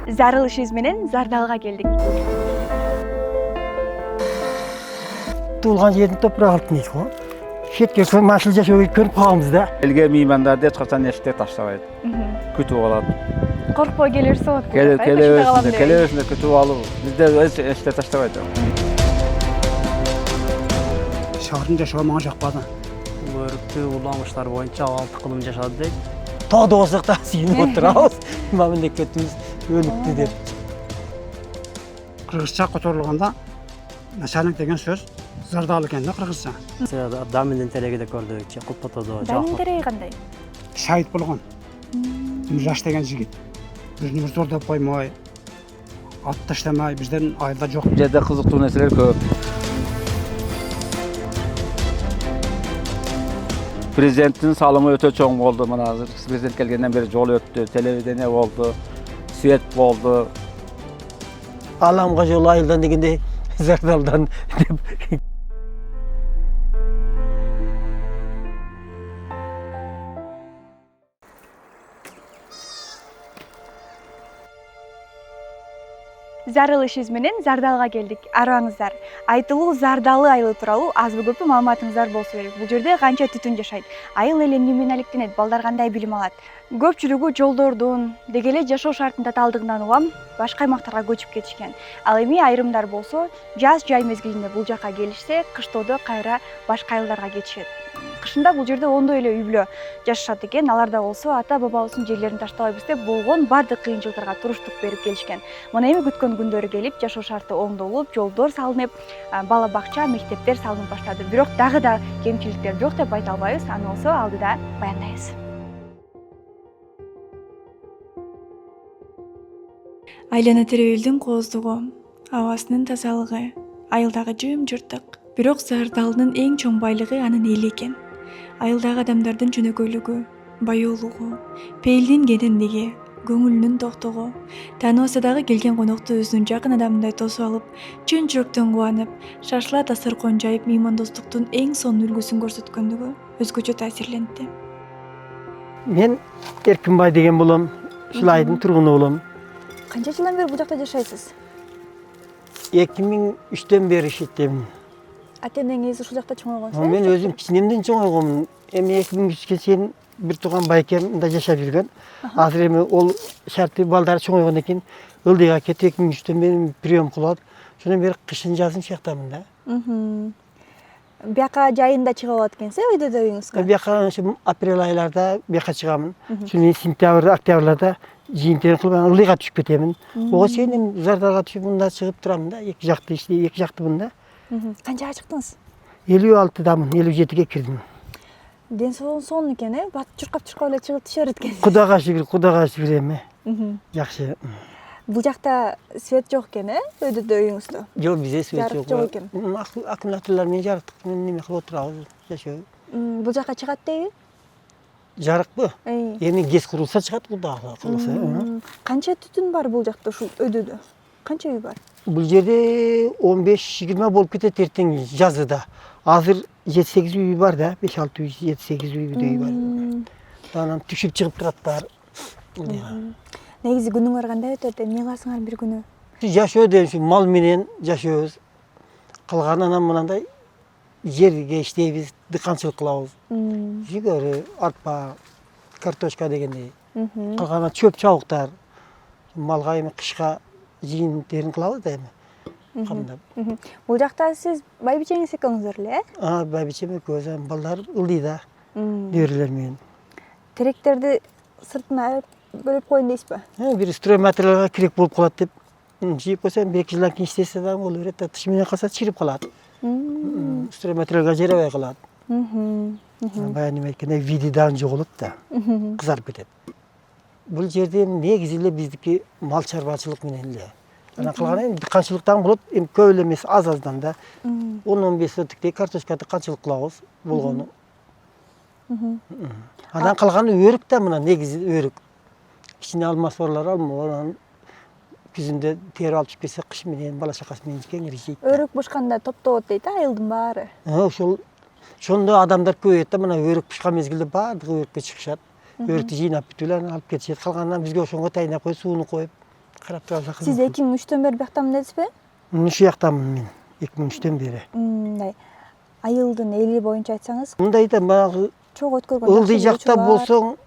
Зарыл ишибиз менен Зардалга келдик. Туылған жердің топырағы алтын дейді ғой. Шетке машыл жашауға көріп қаламыз да. Элге меймандарды эч качан эшикте таштабайт. Күтүп алат. Коркпой келерсе болот. Келебесинде күтүп алып, бизде эшикте таштабайт. Шаһрында жашоо мага жакпады. Өрүктүү уламыштар боюнча 6 кылым жашады дейт. Тағы да болсақ та сүйініп отырамыз. Мамлекетimiz өлікті деп. Кыргызча которулганда начальник деген сөз Зардал экен да кыргызча. Даминдин телегиде көрдүк, Кулпотодо. Дамин тереги кандай? Шайыт болгон. Мираш деген жигит. Бирини зордоп коймой, ат таштамай, бизден айылда жок. Бу жерде кызыктуу нерселер көп. Президенттин салымы өтө чоң болду. Мына азыр президент келгенден бери жол өттү, телевидение болду, свет болду. Аламға жол айылдан дегенде Зардалдан деп. Зарыл ишибиз менен Зардалга келдик. Арыбаңыздар. Айтылуу Зардалы айылы тууралуу азбы көпү маалыматыңыздар болсо керек. Бул жерде канча түтүн жашайт? Айыл эл эмне менен алектенет? Балдар кандай билим алат? Көпчүлүгү жолдордун, деги эле жашоо шартынын татаалдыгынан улам башка аймактарга көчүп кетишкен. Ал эми айрымдар болсо жаз жай мезгилинде бул жакка келишсе, кыштоодо кайра башка айылдарга кетишет. Кышында бул жерде ондой эле үй бүлө жашашат экен. Аларда болсо ата бабабыздын жерлерин таштабайбыз деп болгон бардык кыйынчылыктарга туруштук берип келишкен. Мына эми күткөн күндөрү келип, жашоо шарты оңдолуп, жолдор салынып, бала бакча, мектептер салынып баштады. Бирок дагы да кемчиликтер жок деп айта албайбыз. Аны болсо алдыда баяндайбыз. Айлана теребелдин кооздугу, абасынын тазалыгы, айылдагы жым-жыртык. Бирок Зардалдын эң чоң байлыгы анын эли экен. Айылдагы адамдардын жөнөкөйлүгү, баяулугу, пейилдин кенендиги, көңүлүнүн токтугу, тааныбаса дагы келген конокту өзүнүн жакын адамындай тосуп алып, чын жүрөктөн кубанып, шашыла дасторкон жайып, меймандостуктун эң сонун үлгүсүн көрсөткөндүгү өзгөчө таасирлентти. Мен Эркинбай деген болом, Шылайдын тургуну болом. Канча жылдан бери бул жакта жашайсыз? 2003-төн бери иштейм. Ата-энеңиз ушул жакта чоңойгонсуз? Мен өзүм кичинемден чоңойгонмун. Эми 2003-кө чейин бир тууган байкемде жашап жүргөн. Азыр эми ол шарты балдары чоңойгондон кийин ылдыйга кетип 2003-төн бери прием кылып, шондан бери кышын жазын шияктамын да. Бияка жайында чыга алат экенсиз, өйдө үйүңүзгө? Бияка апрель айларда бияка чыгамын. Шуну сентябрь, октябрьларда жыйынтын кылып ылдыйга түшүп кетемин. Ого чейин эми Зардалга түшүп мында чыгып турам да, эки жакты иштей, эки жактымын да. Канчага чыктыңыз? 56-дамын, 57-ге кирдим. Ден соолугуңуз сонун экен, бат чуркап эле чыгып түшөр экенсиз. Кудайга шүгүр эми. Жакшы. Бул жакта свет жок экен, өйдө үйүңүздө? Жок, бизде свет Жарык жок. жок экен. Аккумуляторлор менен жарыктык менен неме кылып отурабыз, жашоо. Бул жакка чыгат дейби? Жарыкпы? Эми гез курулса чыгат, Кудайга кылса. Канча түтүн бар бул жакта, ушул өйдөдө? Канча үй бар? Бул жерде 15-20 болуп кетет эртең жазда. Азыр 7-8 үй бар да, 5-6 үй, 7-8 үй бар. Анан түшүп чыгып тураттар. Негизи күнүңөр кандай өтөт? Эмне кыласыңар бир күнү? Жашоо деген ушу мал менен жашообуз. Калганынан мынандай жерге иштейбиз, дыканчылык кылабыз. Жүгөрү, арпа, картошка дегендей. Калганынан чөп чабыктар. Малга эми кышка жыйын-терин кылабыз да эми. Кандап. Бул жакта сиз байбичеңиз экөөңүздөр эле, Байбичем экөөбүз, балдар ылдыйда, неберелер менен. Теректерди сыртына бөлүп коеюн дейсизби? Бир стройматериалга керек болуп калат деп, жыйып койсоң 1-2 жылдан кийин иштесе да боло берет, тыш менен калса чирип калат. Стройматериалга жарабай калат. Баягы неме айткандай видидан жоголот да, кызарып кетет. Бул жерде негизи эле биздики мал чарбачылык менен эле. Анан калган эми дыканчылыктан болот, эми көп эле эмес, аз-аздан да 10-15 сотиктей картошка дыканчылык кылабыз болгону. Анан калганы өрүк да, мына негизи өрүк. Кичине алмаз борлар анан күзүндө терип алып чыгып келсе, кыш менен бала чакасы менен кеңири жейт. Өрүк бышканда топтобот дейт, айылдын баары. Ошол ошондо адамдар көбөйөт да, мына өрүк бышкан мезгилде баардыгы өрүккө чыгышат. Өрүктү жыйнап бүтүп эле алып кетишет. Калганынан бизге ошонго тайынап коюп, сууну коюп, карап турабыз. Сиз 2003-төн бери бияктамын дедизби? Ушул жактамын мен 2003-төн бери. Мындай айылдын эли боюнча айтсаңыз, Мындай да баягы чогуу өткөргөн ылдый жакта болсоң,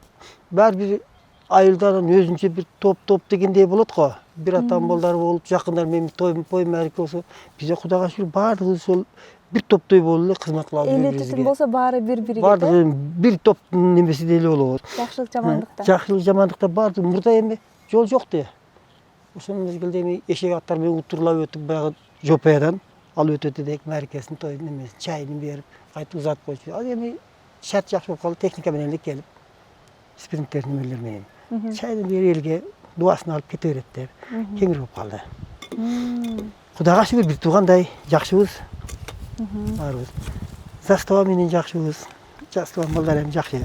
баары бир айылдан өзүнчө бир топ дегендей болот го. Бир атам балдары болуп, жакындар менен той мээрке болсо, бизде Кудайга шүгүр баардыгыбыз ошол бир топтой болуп эле кызмат кылабыз. эли түтүн болсо баары бири-бириге. Баардыгы бир топтун немеси деле болобуз. Жакшылык жамандыкта. Жакшылык жамандыкта баардыгы мурда эми жол жокты. Ошол мезгилде эми эшек аттар менен утурлап өтүп баягы жопаядан алып өтөт эдик, мээркесин, той немесин, чайын берип, кайтып узатып койчу. Ал эми шарт жакшы болуп калды, техника менен эле келип, спринттер немелер менен. Чайын берип элге дуасын алып кете берет деп, кеңир болуп калды. Кудайга шүгүр бир туугандай жакшыбыз. Баарыбыз. Застава менен жакшыбыз. Застава балдар эми жакшы.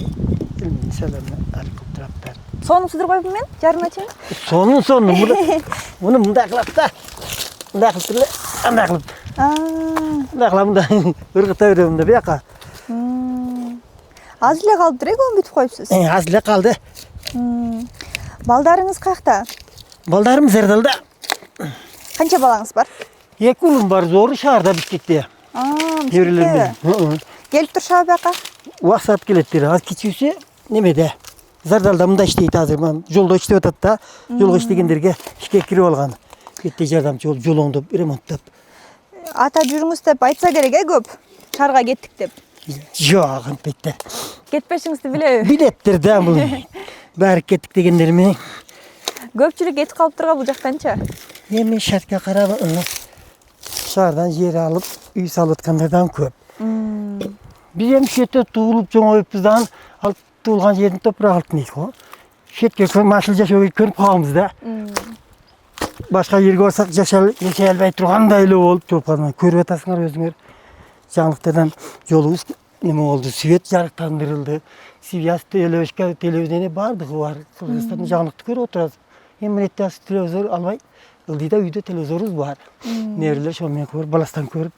Салам алейкум тураптар. Сонун сыдырып койбун мен, жарыма чейин. Сонун. Муну мындай кылат да. Мындай кылып эле, андай кылып. Мындай кылам да, ыргыта берем да бияка. Аз эле калыптыр, көбүн бүтүп коюпсуз. Аз эле калды. Балдарыңыз каякта? Балдарым Зердалда. Канча балаңыз бар? 2 улум бар, зору шаарда Бишкекте. Бишкекте. Келип турушабы бияка? Убакыт келеттир. Az кичүүсү немеде? Зардалда мында иштейт азыр. Жолдо иштеп атат да. Жолго иштегендерге ишке кирип алган. Кетти жардамчы болуп, жолоңдоп, ремонттоп. Ата жүрүңүз деп айтса керек, көп. Шаарга кеттик деп. Жок, антпетте. Кетпешиңизди билеби? Билеттир да бул. Баары кеттик дегендер менен. Көпчүлүк кетип калыптырга бул жактанчы? Эми шартка карап, шаардан жер алып, үй салып аткандардан көп. Биз эми шетте туулуп жоңоюпбуз да, ал туулган жердин топурагы алтын го. Шетке машыл жашоого көнүп калганбыз да. Башка жерге барсак жашай албай тургандай эле болуп жолканы көрүп атасыңар өзүңөр. Жаңылыктардан жолубуз неме болду, свет жарыктандырылды. Связь телевидение бардыгы бар. Кыргызстандын жаңылыкты көрүп отурабыз. Эми телевизор албай, ылдыйда үйдө телевизорубуз бар. Нерилер ошол менен көрүп, баластан көрүп,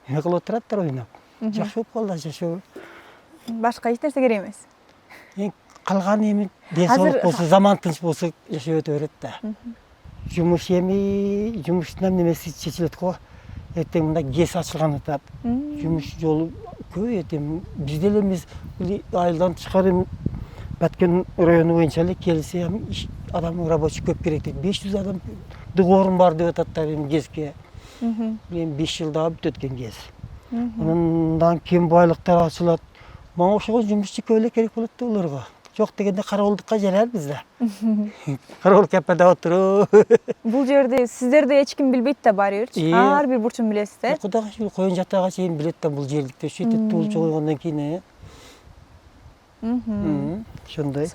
эме кылып отураттар ойноп. Жакшы болуп калды жашоо. Башка эч нерсе керек эмес. Калган эми денсаулык болсо, заман тынч болсо жашап өтө берет да. Жумуш эми жумуштун немеси чечилет го. Эртең мында ГЭС ачылган атат. Жумуш жолу көбөйөт эми. Биз деле эмес айылдан тышкары Баткен району боюнча эле келсе адам рабочий көп керек дейт. 500 адам договорум бар деп ататтар эми ГЭСке. Эми 5 жылда бүтөт экен ГЭС. Андан кем байлыктар ачылат. Мага ошого жумушчу көп эле керек болот да уларга. Жок дегенде карабулдукка жарарбыз да. Карабул кепеде отуруп. Бул жерди сиздерди эч ким билбейт да баары бирчи. Ар бир бурчун билесиз да. Кудайга шүгүр коюн жатага чейин билет да бул жерликте. Шетте туулуп чогойгондон кийин. Ошондой.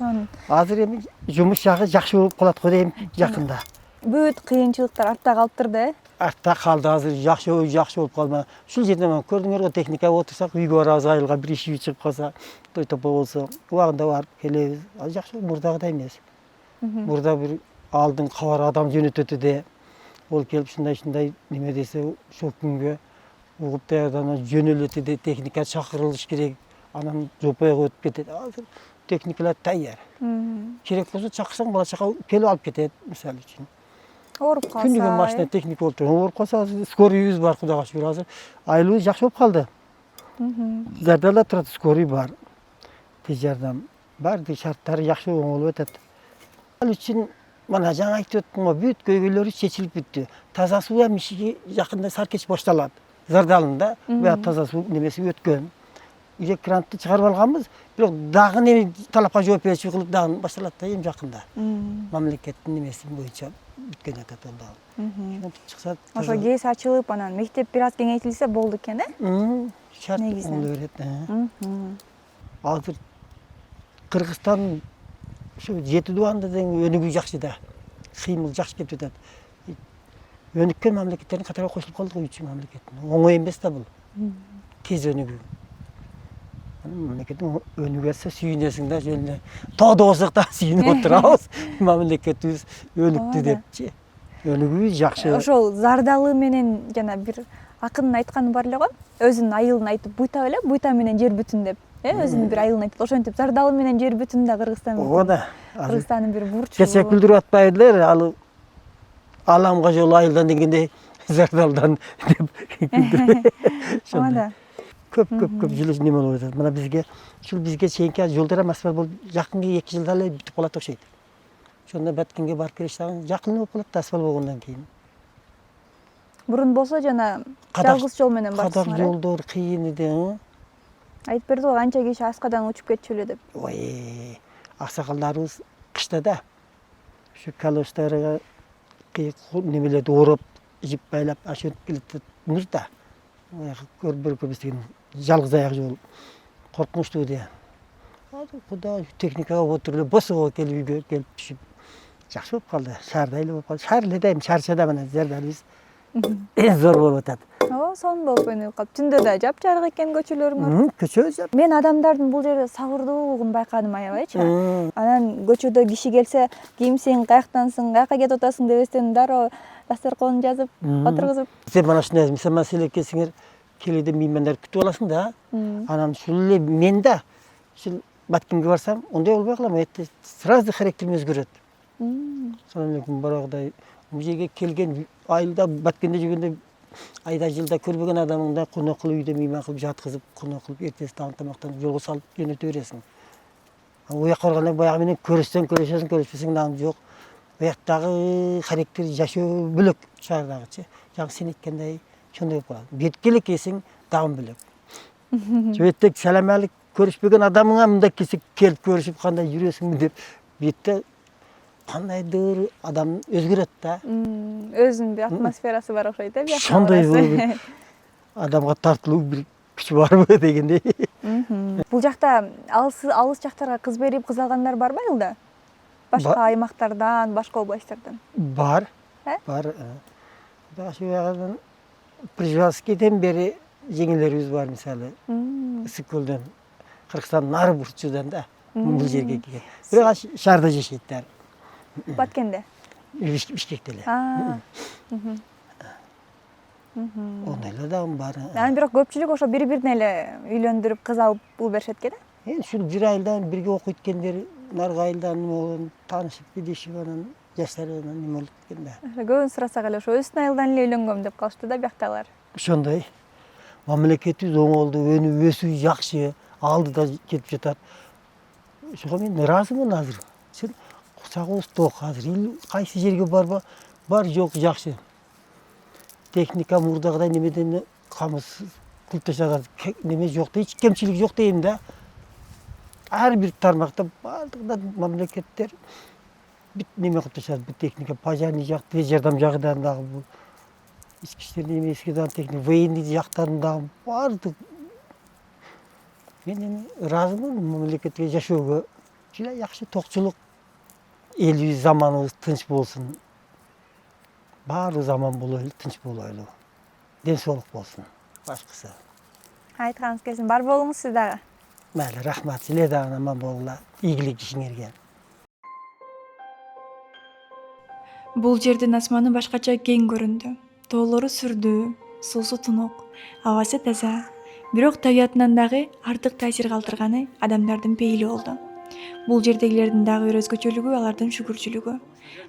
Азыр эми жумуш жагы жакшы болуп калат го дейм жакында. Бүт кыйынчылыктар артта калыптыр да. Артта калды азыр жакшы болуп калма. Ушул жерде мен көрдүңөр го техника отурсак үйгө барабыз айылга бир иш чыгып калса, той топо болсо, убагында барып келебиз. Азыр жакшы мурдагыдай эмес. Мурда бир алдын кабар адам жөнөтөт эди. Ол келип ушундай неме десе, ошол күнгө угуп даярданып жөнөлөт эди, техника чакырылыш керек. Анан жопойго өтүп кетет. Азыр техникалар даяр. Керек болсо чакырсаң бала чака келип алып кетет, мисалы үчүн. Ооруп калса. Күнүгө машина техника болуп туруп, ооруп калса скорыйыбыз бар, Кудайга шүгүр азыр. Айылыбыз жакшы болуп калды. Зардалда турат скорый бар. Тез жардам. Баардык шарттары жакшы оңолуп атат. Ал үчүн мана жаңа айтып өттүм го, бүт көйгөйлөрү чечилип бүттү. Таза суу эми жакында саркеч башталат. Зардалында бая таза суу немеси өткөн. Үйдө крантты чыгарып алганбыз, бирок дагы не талапка жооп берүүчү кылып дагы башталат да эми жакында. Мамлекеттин немеси боюнча бүткөн атат ол дагы. Ошентип чыкса, ошо ГЭС ачылып, анан мектеп бир аз кеңейтилсе болду экен, шарт боло берет. Азыр Кыргызстан ошо 7 дубанда тең өнүгүү жакшы да. Кыймыл жакшы кетип атат. Өнүккөн мамлекеттердин катарына кошулуп калдык, 3 мамлекеттин. Оңой эмес да бул. Тез өнүгүү. Мамлекеттин өнүгөсө сүйүнөсүң да, жөн эле тоодо болсок да сүйүнүп отурабыз. Мамлекетибиз өнүктү депчи. Өнүгүү жакшы. Ошол Зардалы менен жана бир акындын айтканы бар эле го. Өзүнүн айылын айтып буйта эле, буйта менен жер бүтүн деп. Өзүнүн бир айылын айтып, ошентип Зардалы менен жер бүтүн да Кыргызстан. Ооба да. Кыргызстандын бир бурчу. Кече күлдүрүп атпайлар, ал Alamга жол айылдан дегенде Зардалдан деп күлдүр. Анда. Көп жыл неме болуп атат. Мына бизге чейинки жолдор эми асфальт болуп, жакынкы 2 жылда эле бүтүп калат окшойт. Ошондо Баткенге барып келе жатсаң, жакын болуп калат асфальт болгондон кийин. Бурун болсо жана жалгыз жол менен Кадак барсыңар. жолдор кыйын эди. Айтып берди го канча киши аскадан учуп кетчү эле деп. Ой, аксакалдарыбыз кышта да ушу калоштарга кыйык немелерди ороп, жип байлап ашып келет музда. Көрбөстүгүн жалгыз аяк жол коркунучтуу де. Куда техникага отуруп эле босого келип үйгө келип түшүп жакшы болуп калды. Шаарда эле болуп калды. Шаар эле дайым чарчада мына Зардалыбыз зор болуп атат. О, сонун болуп өнүгүп калып. Түндө да жапжарык экен көчөлөрүңөр. Көчө жап. Мен адамдардын бул жерде сабырдуулугун байкадым аябайчы. Анан көчөдө киши келсе, кимсиң, каяктансың, каяка кетип атасың дебестен дароо дасторконун жазып, отургузуп. Сен мана ушундай маселе келсеңер, келеде меймандар күтүп аласың да. Анан ушул эле мен да ушул Баткенге барсам, ондай болбой калам. Эти сразу характерим өзгөрөт. Салам алейкум, барагыдай бул жерге келген айылда Баткенде жүргөндө айда жылда көрбөгөн адамыңда конок кылып үйдө мейман кылып жаткызып, конок кылып эртеси таң тамактанып жолго салып жөнөтө бересиң. Уякка барганда баягы менен көрүшсөң көрүшөсүң, көрүшпөсөң дагы жок. Уяктагы характер жашоо бөлөк шаардагычы. Жаңы сен айткандай ошондой болуп калат. Бетке эле келсең дагы бөлөк. Жөбөттөк салам алейк көрүшпөгөн адамыңа мындай келсе келип көрүшүп кандай жүрөсүң деп бетте кандайдыр адам өзгөрөт да. Өзүнүн бир атмосферасы бар окшойт да, бияка. Ошондой болуп адамга тартылуу бир күч барбы дегендей. Бул жакта алыс жактарга кыз берип кыз алгандар барбы айылда? Башка аймактардан, башка областтардан. Бар. Бар. Дашы ягынан Прижевальскийден бери жеңелерибиз бар мисалы. Ысык-көлдөн, Кыргызстандын нары бурчудан да бул жерге келген. Бирок шаарда жашайттар. Баткенде. Бишкекте эле. Ондай эле дагы бар. Анан бирок көпчүлүк ошо бири-бирине эле үйлөндүрүп кыз алып бул беришет экен. Ушул бир айылдан бирге окуйт экендер, наркы айылдан неме болгон, таанышып, билишип анан жаштарынан неме болуп кеткен да. Көбүн сурасак эле ошо өзүнүн айылдан эле үйлөнгөм деп калышты да бияктагылар. Ошондой. Мамлекетибиз оңолду, өнүп өсүү жакшы, алдыда кетип жатат. Ошого мен ыраазымын азыр. Сен кусагыбыз ток азыр. Кайсы жерге барба, бар жок жакшы. Техника мурдагыдай немеден камыз кылып ташаган неме жок да, эч кемчилик жок дейм да. Ар бир тармакта бардыгында мамлекеттер бүт неме кылып ташады, бүт техника, пожарный жак, тез жардам жагынан дагы бул ички иштер немесидан техника, военный жактан дагы бардык. Мен ыраазымын мамлекетке жашоого. Жыла жакшы токчулук, элибиз заманыбыз тынч болсун. Баары заман болойлу, тынч болойлу. Ден соолук болсун. Башкысы. Айтканыңыз келсин, бар болуңуз сиз дагы. Майли, рахмат. Силер дагы аман болгула. Ийгилик ишиңерге. Бул жердин асманы башкача кең көрүндү. Тоолору сүрдүү, суусу тунук, абасы таза. Бирок табиятынан дагы артык таасир калтырганы адамдардын пейили болду. Бул жердегилердин дагы бир өзгөчөлүгү алардын шүгүрчүлүгү.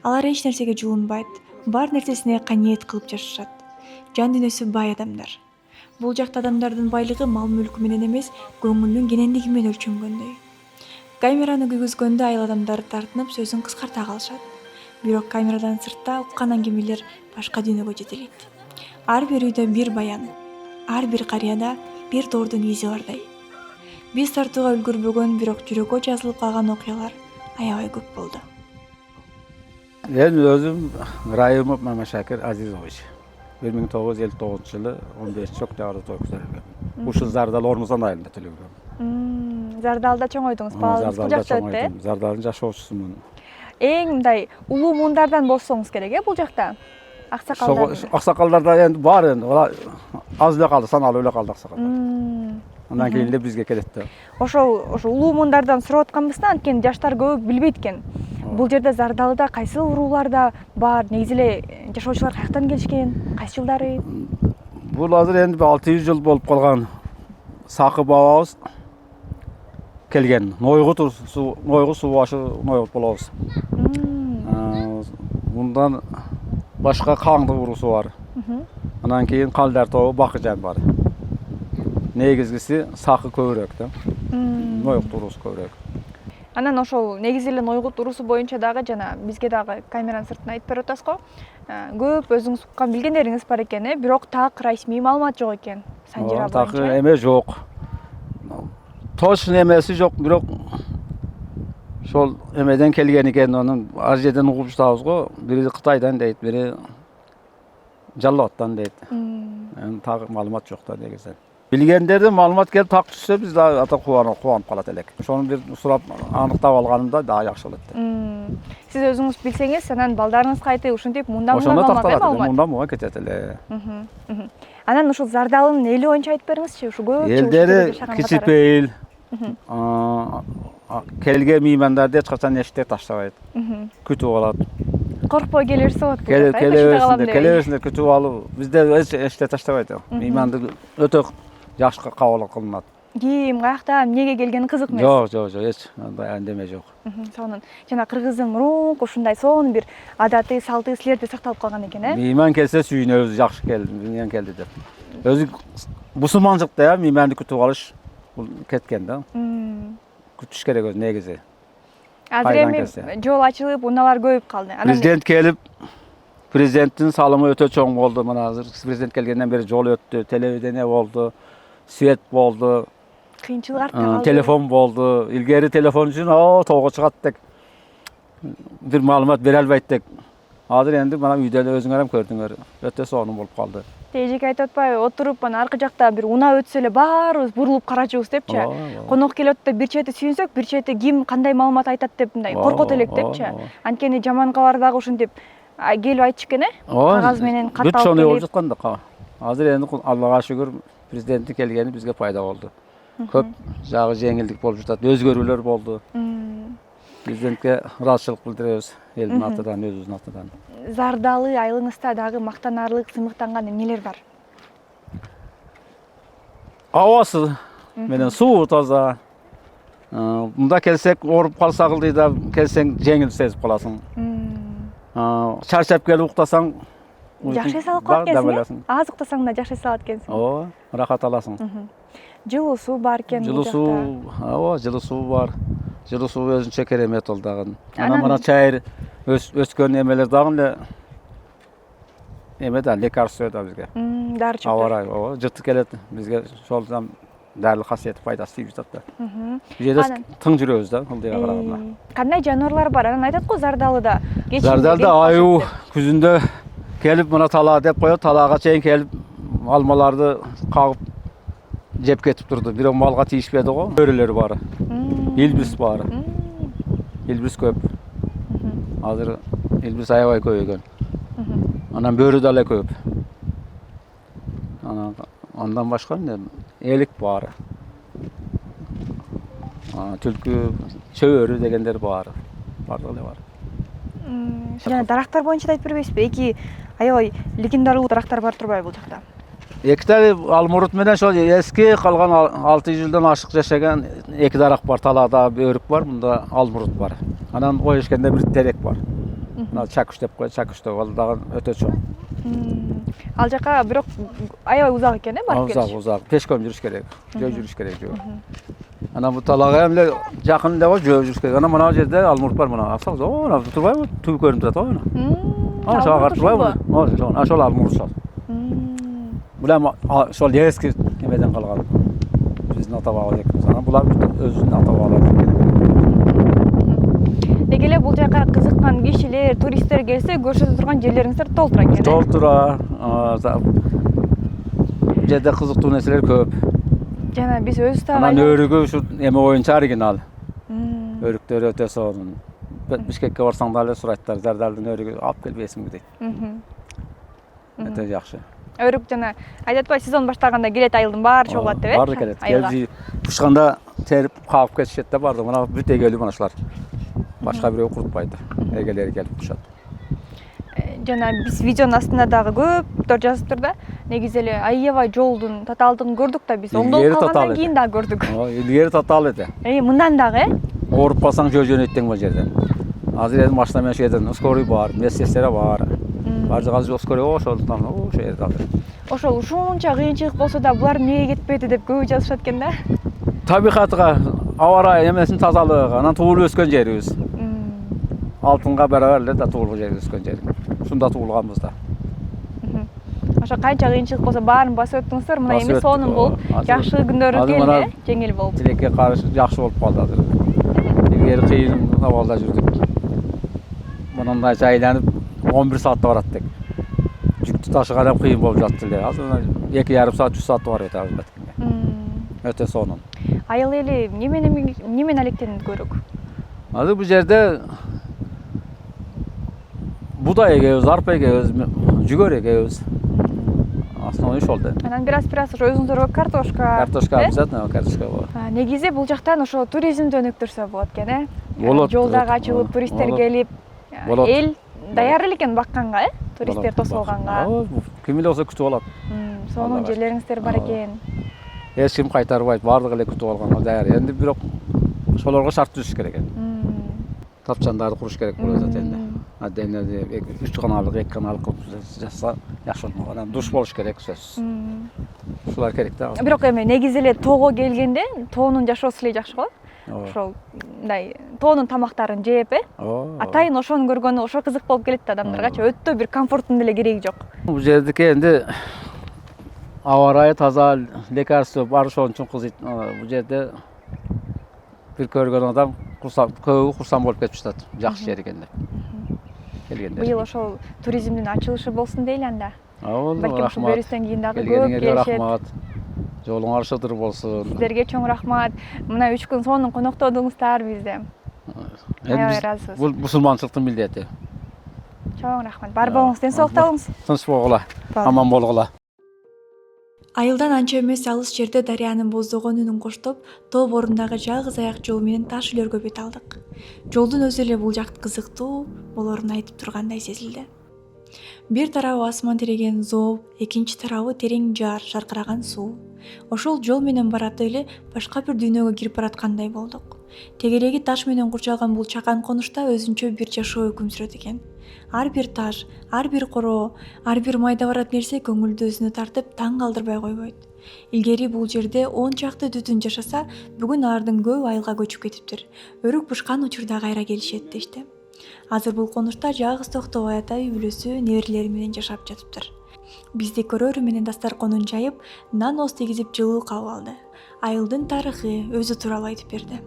Алар эч нерсеге жуунбайт, бар нерсесине каниет кылып жашашат. Жан дүйнөсү бай адамдар. Бул жакта адамдардын байлыгы мал мүлкү менен эмес, көңүлүнүн кенендиги менен өлчөнгөндөй. Камераны күйгүзгөндө айыл адамдары тартынып сөзүн кыскарта калышат. Бирок камерадан сыртта уккан аңгемелер башка дүйнөгө жетелейт. Ар бир үйдө бир баян, ар бир карыяда бир тоордун изи бардай. Биз тартууга үлгүрбөгөн, бирок жүрөккө жазылып калган окуялар аябай көп болду. Мен өзүм Райымов Мамашакир Азизович. 1959-жылы 15 октябрда өткөрүлгөн. Ушул Зардал Ормузан айылында төлөгөн. Зардалда чоңойдуңуз, балалыгыңыз бул жакта өттү. Зардалдын жашоочусумун. Эң мындай улуу муундардан болсоңуз керек, бул жакта. Аксакалдар. Аксакалдарда энд бар энд. Аз эле калды, саналуу эле калды аксакалдар. Андан кийин эле бизге келет да. Ошо улуу муундардан сурап атканбызда, анткени жаштар көп билбейт экен. Бул жерде Зардалда кайсы урууларда бар, негизи эле жашоочулар каяктан келишкен, кайсы жылдары? Бул азыр энди 600 жыл болуп калган. Сакы бабабыз келген. Нойгу суу башы Нойгут болобуз. Мындан başka kandı urusu var. Ondan keyin Kaldertoğu Bakıcan var. Negizgisi Sakı kövröktü. Noyuk urusu kövrök. Анан ошол негизи эле Нойгут урусу боюнча дагы жана бизге дагы камеранын сыртына айтып берип атасыз го. Көп өзүңүз уккан билгендериңиз бар экен, бирок так расмий маалымат жок экен. Санжира Takı боюнча. eme yok. Toş emesi yok, bирок şol emeden kelgen eken onun Aziyeden ugup tutabыз go. Biri Kıtaydan deyit, biri Jallattan deyit. Yani tak malumat yok da negizde. Bilgenlerden malumat gelip tak düşse biz daha ata kuvanıp kalat elek. Şonu bir surap anıktap alganımda daha yaxşı bolot. Siz өзүңүз билсеңиз, анан балдарыңызга айтып ушинтип мындан Ошондо маалымат, такталат, мындан буга кетет эле. Анан ушул Зардалынын эли боюнча айтып бериңизчи, ушу көп Элдери кичипейил. Kelge meymanlarda hiç kaçan eşte taşlayıp kütüp alат. Коркпой келерсе болот. Келебесинде kütüp alıp bizde hiç eşte taşlayıp. Meymanды öte yaxşı kabul kılınat. Ким, каякта, эмнеге келгени кызык эмес. Жок, hiç эндеме жок. Сонун жана кыргыздын мурунку ушундай сонун бир адаты, салты силерде сакталып калган экен, Meyman kelse suyunöbüz, yaxşı geldi, meyman geldi dep. Özü musulmançılıkta ya meymanды kütüp alış ketken da. Kütüş kerek öz negizi. Азыр Пайдан эми келсе. жол ачылып, унаалар көбөйүп калды. Prezident kelip Prezidentin salımı öte çoğun oldu. Bana hazır prezident gelgenden beri yol öttü, televizyon oldu, svet oldu, кыйынчылык артта калды. telefon oldu. İlgeri telefon için toğu çıkarttık. Bir malumat bere albayttık. Hazır endi bana uyda özüңөр gördüңөр. Öte sonum olup kaldı. Эжеке айтып атпайбы, отуруп анан аркы жакта бир унаа өтсө эле баарыбыз бурулуп карачубуз депчи. Конок келет да бир чети сүйүнсөк, бир чети ким кандай маалымат айтат деп мындай коркот элек депчи. Анткени жаман кабар дагы ушинтип келип айтчу экен, кагаз менен кат Бүт алып şonu келип. olacak da. Hazır endi Allah'a şükür prezidenti kelgeni bizge fayda oldu. Köp jagı jеңилдик болуп жатат, өзгөрүүлөр болду. Президентке ыраазычылык билдиребиз элдин атынан, өзүбүздүн атынан. Зардалы айылыңызда дагы мактанаарлык, сыймыктанган эмнелер бар? Havası менен суу таза. Мында келсек ооруп калсак ылдыйда келсең жеңил сезип каласың. Чарчап келип уктасаң Жакшы эс алып калат экенсиң. Аз уктасаң да жакшы эс алат экенсиң. Ооба, рахат аласың. Жылуу суу бар экен бул Жылуу жакта. суу, ооба, жылуу суу бар. Жылуу суу өзүнчө керемет ол дагы. Мана чайыр өскөн эмелер дагы эле эме да лекарство да бизге. Дары чөптөр. Аварай, ооба, жыртык келет бизге шолдан дәрілі қасиеті пайдасы тиіп жатат да. Бұл жерде тың жүрөбүз да, ылдыйга караганда. Кандай жануарлар бар? Анан айтат го Зардалыда. Зардалда аю күзүндө келип мына талаа деп коет, талаага чейин келип алмаларды кагып жеп кетип турду. Бирок малга тийишпеди го. Бөрөлөр бар. Илбис бар. Илбис көп. Азыр илбис аябай көбөйгөн. Анан бөрү да эле көп. Ondan başka ne? Elik var. Tülkü, çöğürü degenler var. Bardaklar var. Жана дарактар боюнча да айтып бербейсизби? Эки аябай легендарлуу дарактар бар турбайбы бул жакта? Ekte Almurut менен şol eski kalgan 600 yıldan aşık yaşayan iki darak var. Talada bir örük var, bunda Almurut var. Anan o eşkende bir terek var. Çakış dep koy, çakış dep dagı öte çoğ. Ал жака бирок аябай узак экен, барып келиш. Uzak. Peşkom жүрүш керек. Жөө жүрүш керек жөө. Ana bu talага эмле жакын деп жөө жүрүш керек. Ana мына жерде Almurut бар, мына алсаңыз, ана турбайбы? Түбү көрүнүп турат, ана. Ана шага турбайбы? Ошол Almurut шол. Булам шол эски эмеден калган. Биздин ата-бабалар экенбиз. Ана булар өзүнүн ата-бабалары. Деги эле бул жака кызыккан кишилер, туристтер келсе, көрсөтө турган жерлериңиздер толтура экен. Толтура. Бул жерде кызыктуу нерселер көп. Жана биз өзүбүз Ана өрүгү ушу эме боюнча оригинал. Өрүктөр өтө сонун. Бишкекке барсаң да эле сурайттар, Зардалдын өрүгү алып келбейсиңби дейт. Өтө жакшы. Өрүк жана айтат ба, сезон баштаганда келет айылдын баары чогулат деп, Баары келет. Келди ушканда терип кагып кетишет да барды. Мына бүт эгелүү мына ушулар. Башка бирөө курутпайт. Эгелери келип турушат. Жана биз видеонун астында дагы көптөр жазыптыр да. Негизи эле аябай жолдун татаалдыгын көрдүк да биз. Оңдолуп калгандан кийин дагы көрдүк. Илгери татаал эди. Мындан дагы Ооруп калсаң жөө жөнөйттең бул жерден. Азыр эми машина менен жерден скорый бар, медсестра бар. Бажы газы жок көрөп ошондуктан ошол жерде азыр. Ошол ушунча кыйынчылык болсо да булар эмнеге кетпеди деп көбү жазышат экен да. Табигатыга, аба ырайы эмесинин тазалыгы, анан туулуп өскөн жерибиз. Алтынга барабар эле да туулуп өскөн жер. Ушунда туулганбыз да. Ошо канча кыйынчылык болсо баарын басып өттүңүздөр, мына Басып эми өттүк, сонун болуп, азыр- жакшы күндөрү азыр келди, мына- жеңил болуп. Тилекке каршы жакшы болуп калды азыр. Илгери кыйын абалда жүрдүк. Мындай айланып 11 саатта барат дек. Жүктү ташыган hem кыйын болуп жатты эле. Азыр 2,5 саат, 3 саатта барып атабыз Баткенге. Өтө сонун. Айыл эли немен алектенет көрөк? Азыр бул жерде будай эгебиз, арпа эгебиз, жүгөр эгебиз. Основной ошол да. Анан бир аз ошо өзүңүздөр картошка. Картошка обязательно, картошка бар. Негизи бул жактан ошо туризмди өнүктүрсө болот экен, э? Болот. Жолдорго ачылып, туристтер Болот. келип, Болот. эл даяр эле экен бакканга, э? Туристтер тосулганга. Ким эле болсо күтүп алат. Сонун Аллага. жерлериңиздер бар экен. Эч ким кайтарбайт, бардыгы эле күтүп алганга даяр. Энди бирок ошолорго шарт түзүш керек экен. Тапчандарды куруш керек болот энди. Аденде 3 каналдык, 2 каналдык кылып жасаса жакшы болмок. Анан душ болуш керек сөзсүз. Ушулар керек да. Бирок эми негизи эле тоого келгенде тоонун жашоосу эле жакшы го. Ошол мындай тоонун тамактарын жеп, э? Атайын ошону көргөнү ошо кызык болуп келет да адамдаргачы. Өтө бир комфорттун деле кереги жок. Бул жердики энди аба ырайы таза, лекарство бар ошон үчүн кызыйт. Бул жерде бир көргөн адам көбү курсан болуп кетип жатат. Жакшы жер экен деп. Келгендер. Быйыл ошол туризмдин ачылышы болсун дейли анда. Балким ушул Рахмат. берүүстөн кийин дагы көп Келгениңерге келишет. рахмат. Жолуңар шыдыр болсун. Сиздерге чоң рахмат. Мына 3 күн сонун коноктодуңуздар бизде. Аябай ыраазыбыз. Бул мусулманчылыктын милдети. Чоң рахмат. Бар болуңуз, ден соолукта болуңуз. Тынч болгула, аман болгула. Айылдан анча эмес алыс жерде дарыянын боздогон үнүн коштоп, тоо борундагы жалгыз аяк жол менен таш үйлөргө бет алдык. Жолдун өзү эле бул жакт кызыктуу болорун айтып тургандай сезилди. Бир тарабы асман тиреген зоо, экинчи тарабы терең жар, шаркыраган суу. Ошол жол менен баратып эле башка бир дүйнөгө кирип бараткандай болдук. Тегереги таш менен курчалган бул чакан конушта өзүнчө бир жашоо өкүм сүрөт экен. Ар бир таш, ар бир короо, ар бир майда барат нерсе көңүлдү өзүнө тартып таң калтырбай койбойт. Илгери бул жерде 10 чакты түтүн жашаса, бүгүн алардын көбү айылга көчүп кетиптир. Өрүк бышкан учурда кайра келишет дешти. Азыр бул конушта жалгыз Токтобай ата үй бүлөсү неберелери менен жашап жатыптыр. Бизди көрөрү менен дастарконун жайып, нан ооз тийгизип жылуу кабыл алды. Айылдын тарыхы өзү тууралуу айтып берди.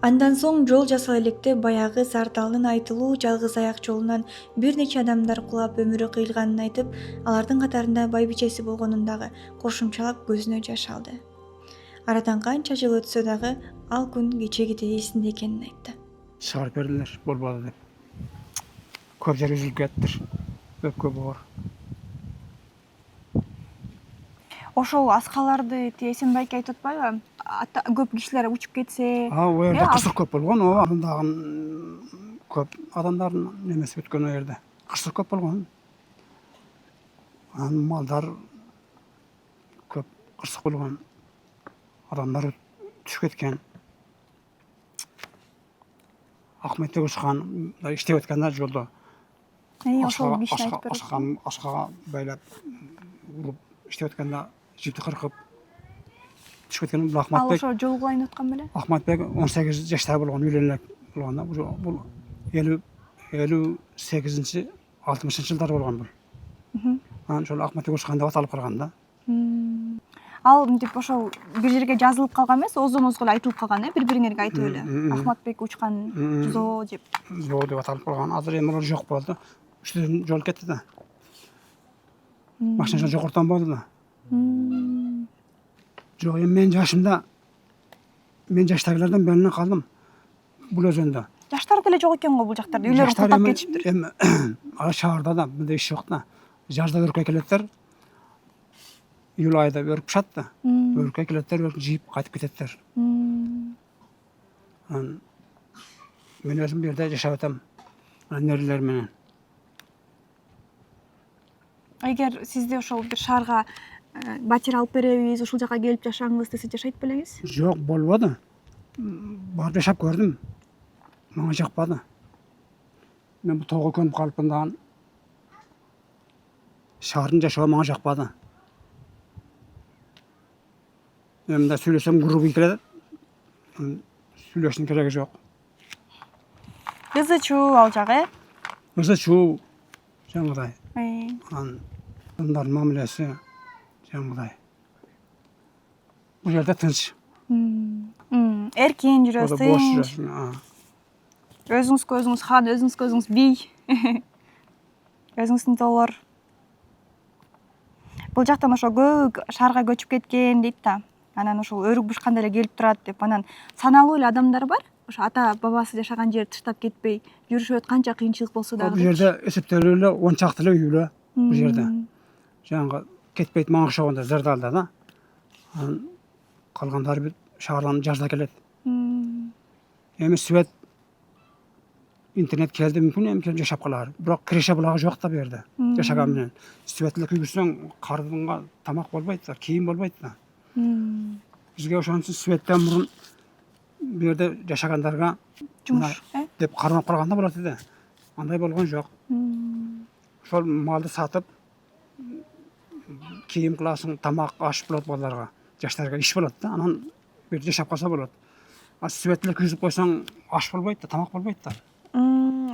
Андан соң жол жасала электе баягы Зардалдын айтылуу жалгыз аяк жолунан бир нече адамдар кулап өмүрү кыйылганын айтып, алардын катарында байбичеси болгонун дагы кошумчалап көзүнө жаш алды. Арадан канча жыл өтсө дагы ал күн кечегидей эсинде экенин айтты. Чыгарып бердилер, болбоду деп. Көп жер үзүлүп кетиптир. Өпкө боор. Ошол аскаларды Эсенбайке айтып атпайбы? Көп кишилер учуп кетсе, О жерде кырсык көп болгон, андагы көп адамдардын немеси бүткөн о жерде. Кырсык көп болгон. Анан малдар көп кырсык болгон. Адамдар түшүп кеткен. Ахметте учкан, иштеп өткөндө жолдо. ошол кишини айтып берет. Ашкага байлап уруп иштеп өткөндө жипти кыркып түшүп кеткен. Бул Ал Ахматбек. ошо жол кылайын деп аткан беле? Ахматбек 18 жашта болгон, үйлөнүп болгон да. Бул 58-60 жылдар болгон бул. Анан ошол Ахматбек учкан деп аталып калган да. Ал мынтип ошол бир жерге жазылып калган эмес, оозуңузга эле айтылып калган, э? Бири-бириңерге айтып эле. Ахматбек учкан зоо деп. Зоо деп аталып калган. Азыр эми алар жок болду. Үчтөн жол кетти да. Машина жогортон болду да. Жок, эми мен жашымда мен жаштагылардан бөлүнө калдым. Бул өзөндө. Жаштар деле жок экен го бул жактарда. Үйлөрүн куртап кетишиптир. Эми ал шаарда да мындай иш жок да. Жазда өркөй келеттер. Июль айда өрүп пышат да. Өркөй келеттер, өрүп жыйып кайтып кететтер. Мен өзүм бу жерде жашап атам. Нерелер менен. Эгер сизди ошол бир шаарга батир алып беребиз, ушул жака келип жашаңыз десе жашайт белеңиз? Жок, болбоду. Барып жашап көрдүм. Мага жакпады. Мен бул тоого көнүп калыпмын дагы. Шаһардың жашауы маған жақпады. Мен мында сөйлесем грубый келеді. Сөйлештің керегі жоқ. Кызы чуу ал жагы. Өзі шу жаңағыдай. Эй. Адамдардың мамилесі жаңағыдай. Бұл жерде тыныш. Эркин Ода жүрөсүз, бос тынч. жүресің. Өзүңүзгө өзүңүз хан, өзүңүзгө өзүңүз бий. Өзүңүздүн тоолор. Бул жактан ошо көбү шаарга көчүп кеткен дейт да. Анан ошол өрүк бушканда эле келип турат деп. Анан саналуу эле адамдар бар. Ошо ата бабасы жашаган жерди таштап кетпей жүрүшөт, канча кыйынчылык болсо Бұл дагы. жерде эсептелүү эле 10 чакты эле үй эле бұл жерде. Жаңағы кетпейт маңы шоғында Зардалда да. Қалғандары шаардан жазда келет. Эми свет интернет келди мүмкүн эми жашап калар. Бирок киреше булагы жок да бу жерде. Жашаган менен. Свет эле күйгүрсөң кардынга тамак болбойт да, кийим болбойт да. Бизге ошон үчүн светтен мурун бу жерде жашагандарга Жумуш, деп кармап калганда болот эди. Андай болгон жок. Ошол малды сатып кийим кыласың, тамак, аш болот балдарга. Жаштарга иш болот да. Анан бир жашап калса болот. А свет эле күйгүзүп койсоң аш болбойт да, тамак болбойт да.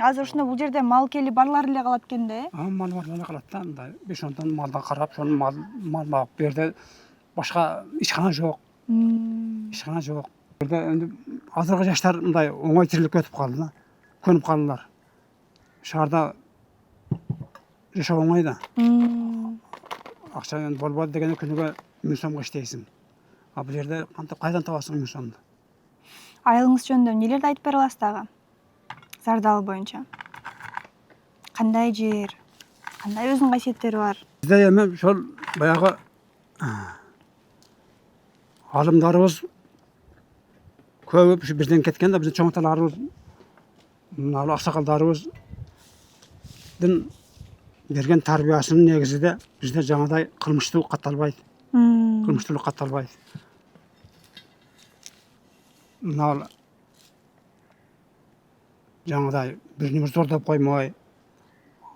Азыр ушунда бул жерде мал кели барлар эле калат экен да. Мал бар эле калат да. Мындай 5-10 малдан карап, ошону мал багып бу жерде башка ишкана жок. Ишкана жок. Бу жерде эми азыркы жаштар мындай оңой тириликке өтүп калды да. Көнүп калдылар. Шаарда жашоо оңой да. Акча эми болбоду дегенде күнүгө 1000 сомго иштейсиң. А бул жерде кантип кайдан табасың 1000 сомду? Айылыңыз жөнүндө эмнелерди айтып бере аласыз дагы? Зардалы боюнча. Кандай жер? Кандай өзүнүн касиеттери бар? Бизде эми ошол баягы алымдарыбыз көбү ушу бизден кеткен да, биздин чоң аталарыбыз, мына аксакалдарыбыздын берген тарбиясынын негизинде бизде жаңадай кылмыштуулук катталбайт. Кылмыштуулук катталбайт. Мына жаңадай биринибир зордоп коймой,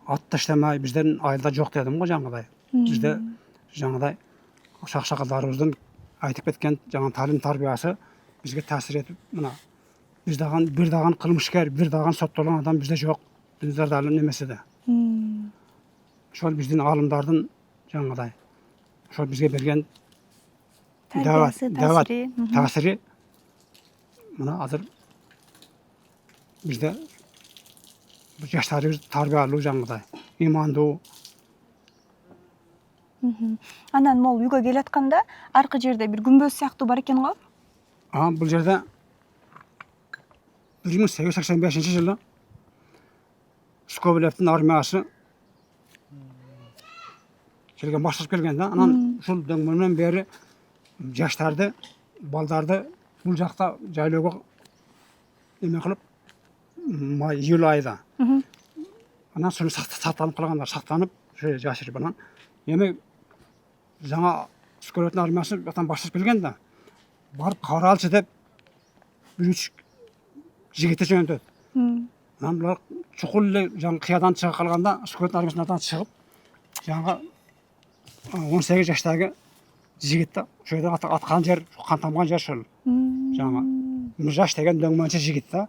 ат таштамай бизден айылда жок дедим го жаңадай. Бизде жаңадай аксакалдарыбыздын айтып кеткен жаңа талим тарбиясы бизге таасир этип, мына бир даган кылмышкер, бир даган соттолгон адам бизде жок. Биздин Зардалын немесиде. Ошол биздин алымдардын жаңадай ошол бизге берген таасири мына азыр бизде жаштарыбыз тарбиялуу жаңадай, имандуу. Анан могу үйгө келатканда аркы жерде бир күмбөз сыяктуу бар экен го. Бул жерде 1885-жылы Скобелевдин армиясы келген, башташып келген да. Анан ушул дөңгөлдөн бери жаштарды, балдарды бул жакта жайлоого эме кылып, июль айда. Анан сону сактанып калгандар, сактанып, ошо жашырып анан эми жаңа Скобелевдин армиясы жактан башташып келген да. Барып кабар алчы деп 1-3 жигитти жөнөтөт. Анан булар чукул эле жаңы кыядан чыга калганда, Скобелевдин армиясынан чыгып, жаңа 18 жаштагы жигит да, ошол жерде аткан жер, кан тамган жер ошол. Жаңа Миржаш деген дөңмөнчө жигит да.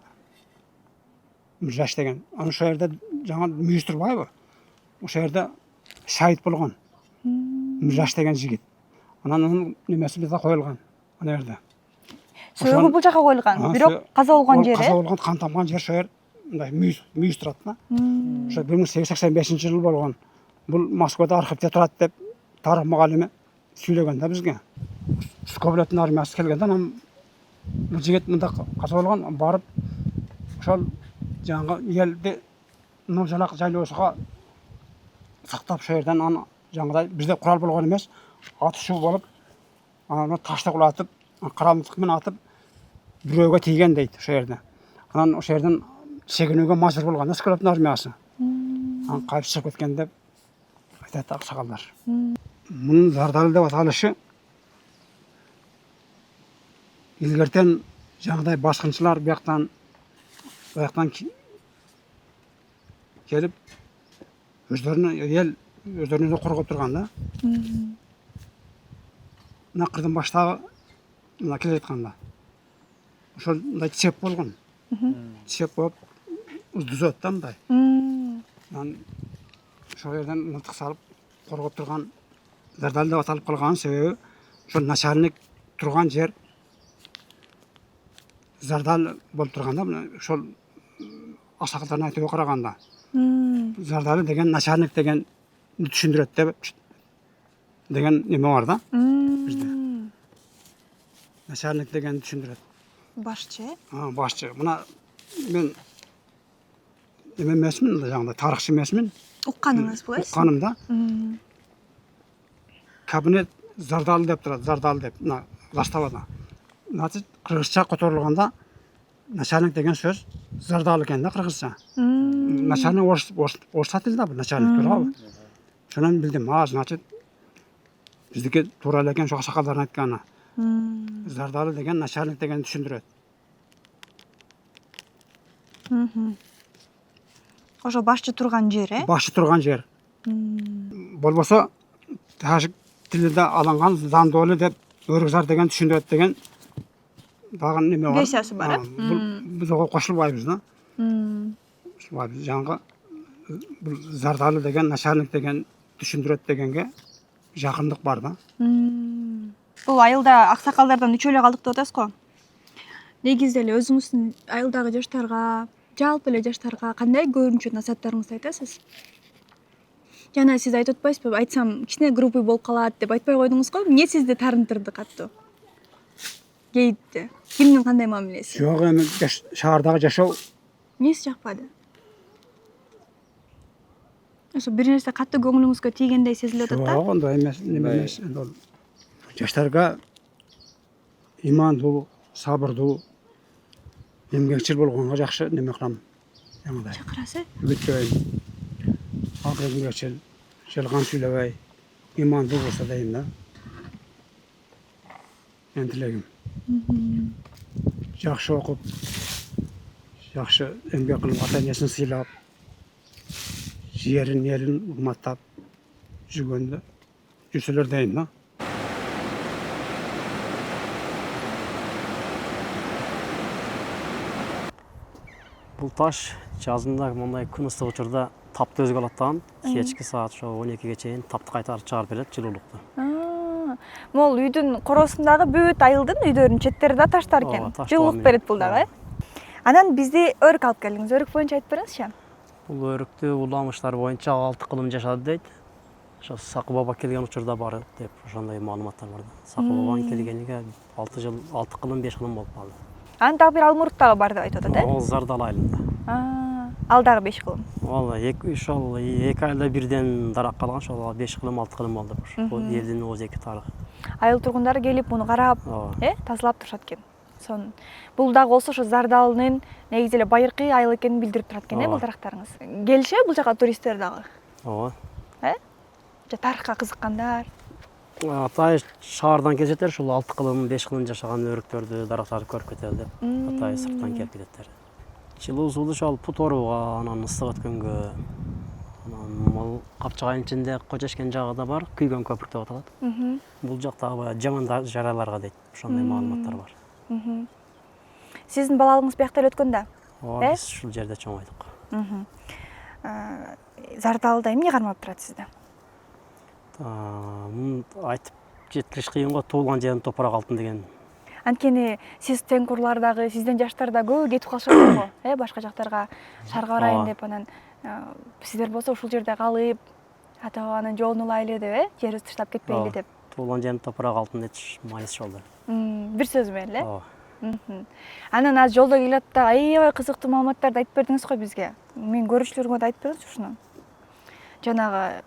Миржаш деген. Анан ошол жерде жаңа Мүйүз Турбаева ошол жерде шаһит болгон. Миржаш деген жигит. Анан анын немеси бизде коюлган ана жерде. Сөөгү бул жака коюлган, бирок каза болгон жери. Каза болгон, кан тамган жер ошол жер. Мындай мүйүз турат да. Ошо 1885-жылы болгон. Бул Москвада архивде турат деп тарых мугалими сүйлөгөн да бизге. Скобелевдин армиясы келгенде анан бул жигит мында каза болгон, барып ошол жаңы элди Нуржалак жайлоосуга сактап ошол жерден аны жаңыдай бизде курал болгон эмес, атышуу болуп, аны ташты кулатып, карамдык менен атып бирөөгө тийген дейт ошол жерде. Анан ошол жерден чегинүүгө мажбур болгон да Скобелевдин армиясы. Анан кайып чыгып кеткен деп айтат аксакалдар. Мунун Зардалы деп аталышы илгертен жаңадай баскынчылар бияктан келип өздөрүнүн эл өздерін өзі қорғап тұрған да. Мына қырдың баштағы мына келе жатқанда ошол мындай тисеп болгон. Тисеп болып уздузат да мындай. Мен ошол жерден мылтық салып қорғап тұрған Зардал деп аталып қалған себебі ошол начальник тұрған жер Зардал болып тұрғанда мына ошол ақсақалдардың айтуға қарағанда Зардалы деген начальник деген түшүндүрөт деген неме бар да бизде. Начальник деген түшүндүрөт. Башчы. Башчы. Мына мен неме эмесмин, жаңағыдай тарыхчы эмесмин. Укканыңыз бул, Укканым да. Кабинет Зардалы деп турат, Зардалы деп мына заставада. Значит, кыргызча которулганда начальник деген сөз Зардалы экен да кыргызча. Начальник орысша тилде бул начальник туурабы? Шонан билдим, значит, биздики туура эле экен, ошо аксакалдардын айтканы. Зардалы деген начальник деген түшүндүрөт. Ошо башчы турган жер, Башчы турган жер. Болбосо тажик тилинде алынган зандолы деп өргүзар деген түшүндүрөт деген дагы неме бар. Версиясы бар. Биз ого кошулбайбыз да. Кошулбайбыз. Жаңга бул Зардалы деген начальник деген түшүндүрөт дегенге жакындык бар да. Бул айылда аксакалдардан үчөө эле калдык деп атасыз го. Негизде эле өзүңүздүн айылдагы жаштарга, жалпы эле жаштарга кандай көбүнчө насааттарыңызды айтасыз? Жана сиз айтып атпайсызбы? Айтсам кичине группа болуп калат деп айтпай койдуңуз го. Эмне сизди тарынтырды катуу? Кейитти. Кимдин кандай мамилеси? Жок, эми шаардагы жашоо Эмнеси жакпады? Ошо бир нерсе катуу көңүлүңүзгө тийгендей сезилип атат да? жок, андай эмес, неме эмес. Эми ал жаштарга имандуу, сабырдуу, эмгекчил болгонго жакшы неме кылам. Жаңагыдай. Чакырасыз? Үгүттөбөйм. Ак эмгекчил, жалган сүйлөбөй, имандуу болсо дейм да. Менин тилегим. Жакшы окуп, жакшы эмгек кылып, ата энесин сыйлап, жерин, элин урматтап жүргөндө жүрсөлөр дейм да. Бул таш жазында мындай күн ыстык учурда тапты өзгө алат дагы кечки саат ошо 12ге чейин тапты кайтарып чыгарып берет жылуулукту. Могул үйдүн коросундагы бүт айылдын үйдөрүнүн четтери да таштар экен. Ооба, Жылуулук берет бул дагы. Анан бизди өрүк алып келдиңиз. Өрүк боюнча айтып бериңизчи. Бул өрүктү уламыштар боюнча 6 кылым жашады дейт. Ошо Сакы баба келген учурда бар деп ошондой маалыматтар бар да. Сакы бабанын келгениге 6 жыл, 6 кылым 5 кылым болуп калды. Анан дагы бир Алмуртта бар деп айтып атат, Ол Зардал айылында. Ал дагы 5 кылым. Ошол 2 айда бирден дарак калган, ошол 5 кылым 6 кылым болду. Ошол элдин өзү эки тарыгы. Айыл тургундары келип муну карап, тазалап турушат экен. Бул дагы болсо ошо Зардалынын негизи эле байыркы айыл экенин билдирип турат экен, бул дарактарыңыз. Келишеби бул жака туристтер дагы? Ооба. Тарыхка кызыккандар. Атай шаардан келишеттер, ушул 6 кылым 5 кылым жашаган өрүктөрдү, дарактарды көрүп кетели деп. Атай сырттан келип кететтер. Жылуу сууду ошол Путоруга, анан ыстык өткөнгө, анан бул Капчагайдын ичинде Кожешкен жагы да бар, күйгөн көпүрк деп аталат. Бул жактагы жаман жараларга дейт, ошондой маалыматтар бар. Сиздин балалыгыңыз биякта эле өткөн да? Ооба, биз ушул жерде чоңойдук. Зардалда эмне кармап турат сизди? Айтып жеткириш кыйын го, туулган жерим топурак алтын деген. Анткени сиз теңкурлар дагы, сизден жаштар да көбү кетип калышат го, башка жактарга шаарга барайын деп, анан сиздер болсо ушул жерде калып, ата бабанын жолун улайлы деп, жерибизди таштап кетпейли деп. Туулган жерим топурак алтын дейт, майыс жолдор. Бир сөз менен эле? Ооба. Анан азыр жолдо келип да аябай кызыктуу маалыматтарды айтып бердиңиз го бизге. Мен көрүүчүлөрүмө да айтып бериңизчи ушуну. Жанагы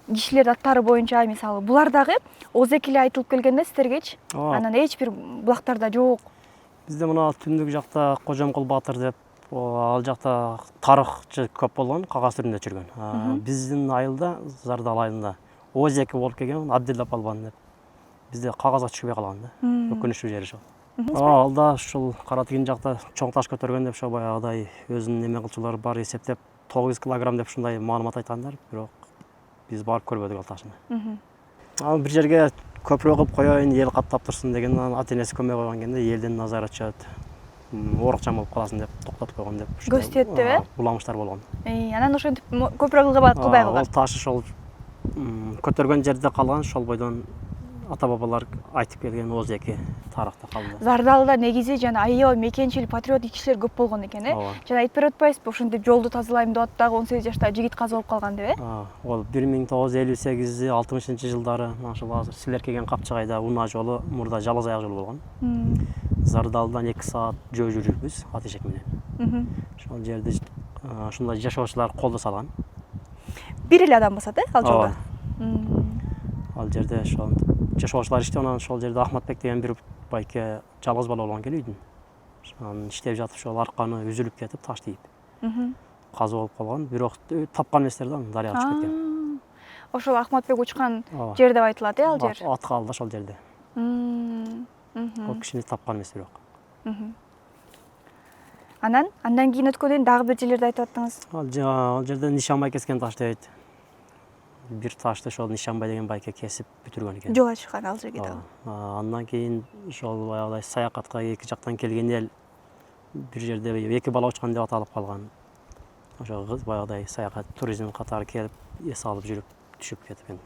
кишилердин аттары боюнча, мисалы, булар дагы озеки эле айтылып келген да сиздергечи. Анан эч бир булактарда жок. Бизде мына түндүк жакта Кожомкул Батыр деп, ал жакта тарыхчы көп болгон, кагаз түрүндө жүргөн. Биздин айылда, Зардал айылында озеки болуп келген Абдилла Палбан деп. Бизде кагазга түшпөй калган да. Өкүнүчтүү жери ошол. Ал да ушул Каратыгин жакта чоң таш көтөргөн деп, ошо баягыдай өзүнүн неме кылчулары бар эсептеп 9 килограмм деп ушундай маалымат айткандар, бирок биз барып көрбөдүк ал ташыны. Ал бир жерге көпүрө кылып коеюн, эл каттап турсун деген ата энеси көмөй койгон экен да, элден назаратчы оорукчан болуп каласың деп токтотуп койгон деп. Көз тиет деп, э? Уламыштар болгон. Анан ошентип көпүрө кылбай Ал калган. таш ошол көтөргөн жерде калган, ошол бойдон ата бабалар айтып келген оз эки тарыхта калды. Зардалда негизи жана аябай мекенчил, патриоттук кишилер көп болгон экен, э? Ооба. Жана айтып берип атпайсызбы, ошентип жолду тазалайм деп дагы 18 жаштагы жигит каза болуп калган деп, э? Ол 1958-60 жылдары ошол азыр силер келген Капчагайда унаа жолу, мурда жалгыз аяк жол болгон. Зардалдан 2 саат жөө жүрүпбүз ат эшек менен. Ошол жерде ушундай жашоочулар колдо салган. Бир эле адам басат, э, ал жолдо? Ал жерде ошол жашоочулар иштеп, анан ошол жерде Ахматбек деген бир байке жалгыз бала болгон экен үйдүн. Анан иштеп жатып ошол арканы үзүлүп кетип, таш тийип каза болуп калган. Бирок тапкан эместер да, аны дарыяга түшүп кеткен. Ошол Ахматбек учкан жер деп айтылат, э, ал жер? Ат калды ошол жерде. Ол кишини тапкан эмес бирок. Андан кийин өткөндөн дагы бир жерлерде айтып аттыңыз. Ал жерде Нишанбай кескен таш дейт. Бир ташты ошол Нишанбай деген байке кесип бүтүргөн экен. Жолго чыккан ал жерге дагы. Андан кийин ошол баягыдай саякатка эки жактан келген эл бир жерде эки бала учкан деп аталып калган. Ошол баягыдай саякат туризм катары келип, эс алып жүрүп түшүп кеткен.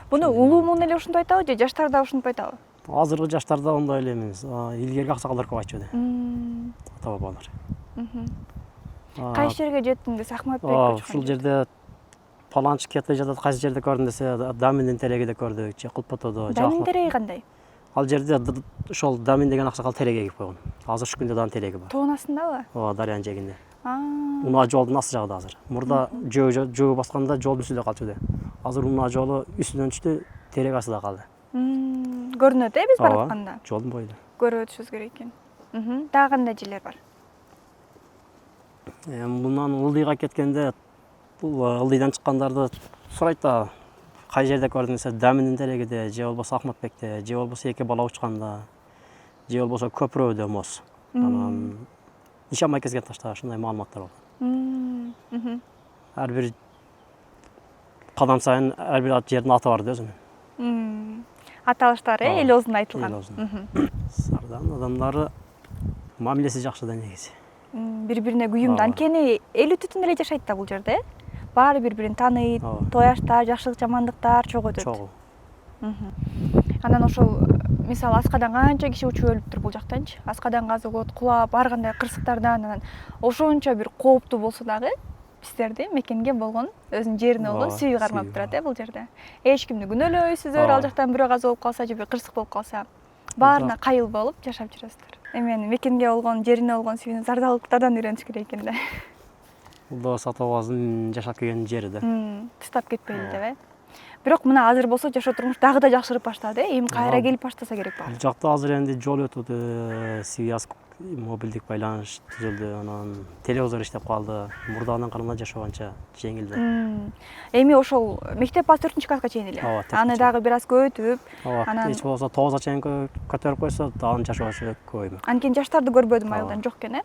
Буну улуумун эле ушинтип айтабы же жаштар да ушинтип айтабы? Азыркы жаштарда ондой эле эмес. Илгерки аксакалдар көп айтчу да. Ата бабалар. Кайсы жерге жеттиң десе Ахматбек учкан. Ушул жерде паланчы кетип жатат, кайсы жерде көрдүм десе, Даминдин терегиде көрдүк, же Кулпотодо. Дамин тереги кандай? Ал жерде ошол Дамин деген аксакал тереге эгип койгон. Азыр ушул күндө дагы тереги бар. Тоонун астындабы? Ооба, дарыянын жээгинде. Унаа жолдун асты жагында азыр. Мурда жөө басканда жолдун үстүндө калчу да. Азыр унаа жолу үстүнөн түштү, терек астында калды. Көрүнөт, э, биз баратканда? Жолдун боюнда. Көрүп өтүшүбүз керек экен. Дагы кандай жерлер бар? Мындан Ылдыйга кеткенде, бул Ылдыйдан чыккандарды сурайт да, кай жерде көрдүң десе, Даминдин терегиде, же болбосо Ахматбекте, же болбосо эки бала учканда, же болбосо көпүрөдө моз. Анан Нишанбай кескен ташта ушундай маалыматтар болгон. Ар бир кадам сайын ар бир жердин аты бар да өзүнүн. Аталыштары эл оозунда айтылган. Сардан адамдары мамилеси жакшы да негизи. Бири-бирине күйүмдүү. Анткени элүү түтүн эле жашайт да бул жерде. Баары бири-бирин тааныйт, тояштар, жакшылык жамандыктар чогуу өтөт. Чогуу. Анан ошол мисалы Аскадан канча киши учуп өлүптүр бул жактанчы. Аскадан казылып, кулап, ар кандай кырсыктардан, анан ошончо бир кооптуу болсо дагы сиздерди мекенге болгон, өзүнүн жерине болгон сүйүү кармап турат, бул жерде. Эч кимди күнөөлөйсүздөр, ал жактан бирөө каза болуп калса же бир кырсык болуп калса, баарына кайыл болуп жашап жүрөсүздөр. Эми мекенге болгон, жерине болгон сүйүүнү зардалыктардан үйрөнүш керек экен да. Бул да ата бабабыздын жашап келген жери да. Тастап кетпейли деп, э. Бирок мына азыр болсо жашоо турмуш дагы да жакшырып баштады, э. Эми кайра келип баштаса керек баары. Бул жакта азыр энди жол өтүп, связь, мобилдик байланыш түзүлдү, анан телевизор иштеп калды. Мурдагынан караганда жашоо анча жеңилди. Эми ошол мектеп баасы 4-класска чейин эле. Аны дагы бир аз көбөйтүп, анан эч болбосо 9га чейин көтөрүп койсо, дагы жашоочу көбөймөк. Анткени жаштарды көрбөдүм айылдан жок экен, э.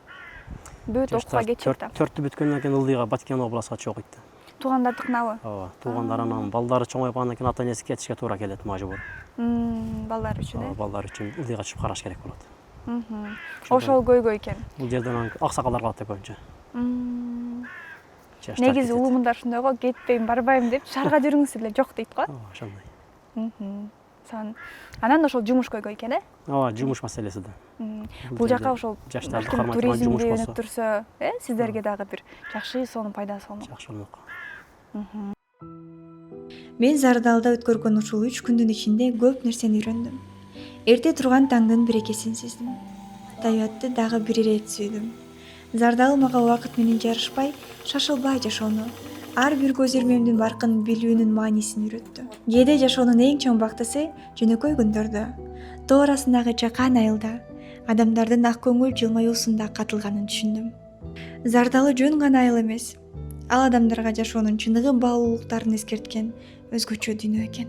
Бүт окууга кетишет да. 4-тү бүткөндөн кийин Ылдыйга, Баткен областка чыгып койт да. Туугандардыкынабы? Ооба, туугандар анан балдары чоңоюп калгандан кийин ата энеси кетишке туура келет, мажбур. Балдар үчүн, э. Балдар үчүн Ылдыйга түшүп караш керек болот. Ошол көйгөй экен. Бул жерден аксакалдар калат да көбүнчө. Негизи улумундар ушундай го, кетпейм, барбайм деп шаарга жүрүңүз эле жок дейт го. Ооба, ошондой. Анан ошол жумуш көйгөй экен, э? Ооба, жумуш маселеси да. Бул жака ошол жаштарды кармайткан жумуш туризмди болсо, өнүктүрсө, сиздерге дагы бир жакшы сонун пайдасы болмок. жакшы болмок. Мен Зардалда өткөргөн ушул 3 күндүн ичинде көп нерсени үйрөндүм. Эрте турган таңдын берекесин сездим. Табиатты дагы бир ирет сүйдүм. Зардал мага убакыт менен жарышпай, шашылбай жашоону, ар бир көз ирмемдин баркын билүүнүн маанисин үйрөттү. Кээде жашоонун эң чоң бактысы жөнөкөй күндөрдө, тоо арасындагы жакан айылда, адамдардын ак көңүл жылмаюусунда катылганын түшүндүм. Зардалы жөн гана айыл эмес, ал адамдарга жашоонун чыныгы баалуулуктарын эскерткен өзгөчө дүйнө экен.